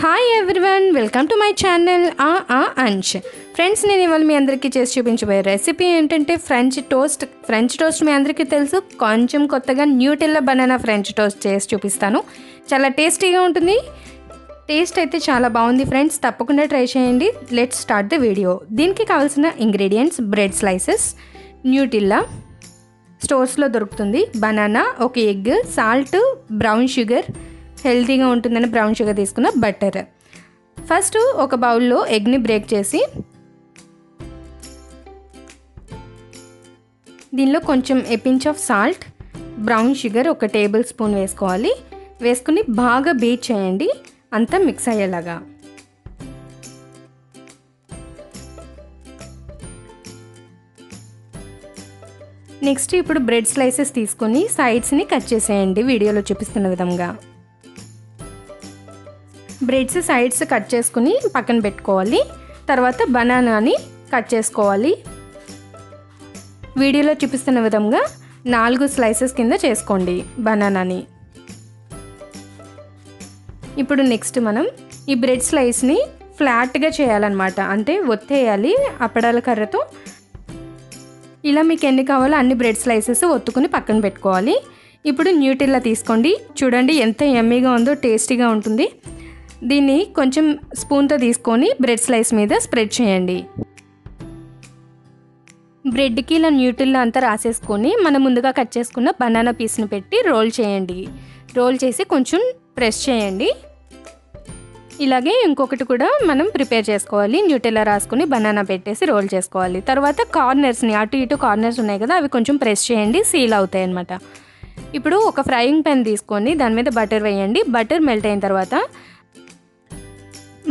Hi everyone, welcome to my channel Ansh. Friends, నేను ఇవాళ మీ అందరికీ చేసి చూపించబోయే రెసిపీ ఏంటంటే ఫ్రెంచ్ టోస్ట్ మీ అందరికీ తెలుసు. కొంచెం కొత్తగా న్యూటెల్లా బనానా ఫ్రెంచ్ టోస్ట్ చేసి చూపిస్తాను. చాలా టేస్టీగా ఉంటుంది. టేస్ట్ అయితే చాలా బాగుంది ఫ్రెండ్స్, తప్పకుండా ట్రై చేయండి. Let's start the video. దీనికి కావాల్సిన ఇంగ్రీడియంట్స్: బ్రెడ్ స్లైసెస్, న్యూటెల్లా స్టోర్స్లో దొరుకుతుంది, బనానా, ఒక ఎగ్, సాల్ట్, బ్రౌన్ షుగర్, హెల్తీగా ఉంటుందని బ్రౌన్ షుగర్ తీసుకున్న, బటర్. ఫస్ట్ ఒక బౌల్లో ఎగ్ని బ్రేక్ చేసి దీనిలో కొంచెం pinch of salt, brown sugar ఒక టేబుల్ స్పూన్ వేసుకోవాలి. వేసుకుని బాగా బీట్ చేయండి, అంతా మిక్స్ అయ్యేలాగా. నెక్స్ట్ ఇప్పుడు బ్రెడ్ స్లైసెస్ తీసుకొని సైడ్స్ని కట్ చేసేయండి వీడియోలో చూపిస్తున్న విధంగా. బ్రెడ్స్ సైడ్స్ కట్ చేసుకుని పక్కన పెట్టుకోవాలి. తర్వాత బనానాని కట్ చేసుకోవాలి. వీడియోలో చూపిస్తున్న విధంగా 4 స్లైసెస్ కింద చేసుకోండి బనానాని. ఇప్పుడు నెక్స్ట్ మనం ఈ బ్రెడ్ స్లైస్ని ఫ్లాట్గా చేయాలన్నమాట, అంటే ఒత్తేయాలి అప్పడాల కర్రతో. ఇలా మీకు ఎన్ని కావాలో అన్ని బ్రెడ్ స్లైసెస్ ఒత్తుకుని పక్కన పెట్టుకోవాలి. ఇప్పుడు న్యూటెల్లా తీసుకోండి. చూడండి ఎంత యమ్మీగా ఉందో, టేస్టీగా ఉంటుంది. దీన్ని కొంచెం స్పూన్తో తీసుకొని బ్రెడ్ స్లైస్ మీద స్ప్రెడ్ చేయండి. బ్రెడ్కి ఇలా న్యూటెల్లా అంతా రాసేసుకొని మనం ముందుగా కట్ చేసుకున్న బనానా పీస్ని పెట్టి రోల్ చేయండి. రోల్ చేసి కొంచెం ప్రెస్ చేయండి. ఇలాగే ఇంకొకటి కూడా మనం ప్రిపేర్ చేసుకోవాలి. న్యూటెల్లా రాసుకుని బనానా పెట్టేసి రోల్ చేసుకోవాలి. తర్వాత కార్నర్స్ని, అటు ఇటు కార్నర్స్ ఉన్నాయి కదా, అవి కొంచెం ప్రెస్ చేయండి, సీల్ అవుతాయి అన్నమాట. ఇప్పుడు ఒక ఫ్రైయింగ్ ప్యాన్ తీసుకొని దాని మీద బటర్ వేయండి. బటర్ మెల్ట్ అయిన తర్వాత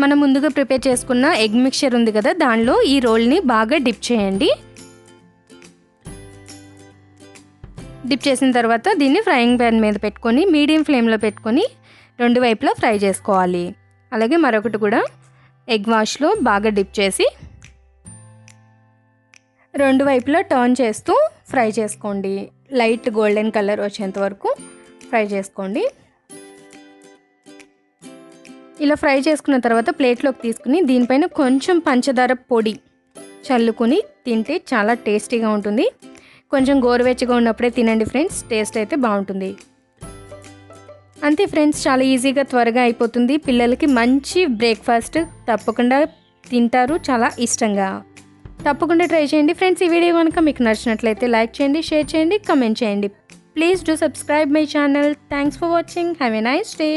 మనం ముందుగా ప్రిపేర్ చేసుకున్న ఎగ్ మిక్చర్ ఉంది కదా, దానిలో ఈ రోల్ని బాగా డిప్ చేయండి. డిప్ చేసిన తర్వాత దీన్ని ఫ్రైయింగ్ ప్యాన్ మీద పెట్టుకొని మీడియం ఫ్లేమ్లో పెట్టుకొని 2 వైపులా ఫ్రై చేసుకోవాలి. అలాగే మరొకటి కూడా ఎగ్ వాష్లో బాగా డిప్ చేసి 2 వైపులా టర్న్ చేస్తూ ఫ్రై చేసుకోండి. లైట్ గోల్డెన్ కలర్ వచ్చేంత వరకు ఫ్రై చేసుకోండి. ఇలా ఫ్రై చేసుకున్న తర్వాత ప్లేట్లోకి తీసుకుని దీనిపైన కొంచెం పంచదార పొడి చల్లుకొని తింటే చాలా టేస్టీగా ఉంటుంది. కొంచెం గోరువెచ్చగా ఉన్నప్పుడే తినండి ఫ్రెండ్స్, టేస్ట్ అయితే బాగుంటుంది. అంతే ఫ్రెండ్స్, చాలా ఈజీగా త్వరగా అయిపోతుంది. పిల్లలకి మంచి బ్రేక్ఫాస్ట్, తప్పకుండా తింటారు చాలా ఇష్టంగా. తప్పకుండా ట్రై చేయండి ఫ్రెండ్స్. ఈ వీడియో కనుక మీకు నచ్చినట్లయితే లైక్ చేయండి, షేర్ చేయండి, కమెంట్ చేయండి. Please do subscribe my channel. Thanks for watching. Have a nice day.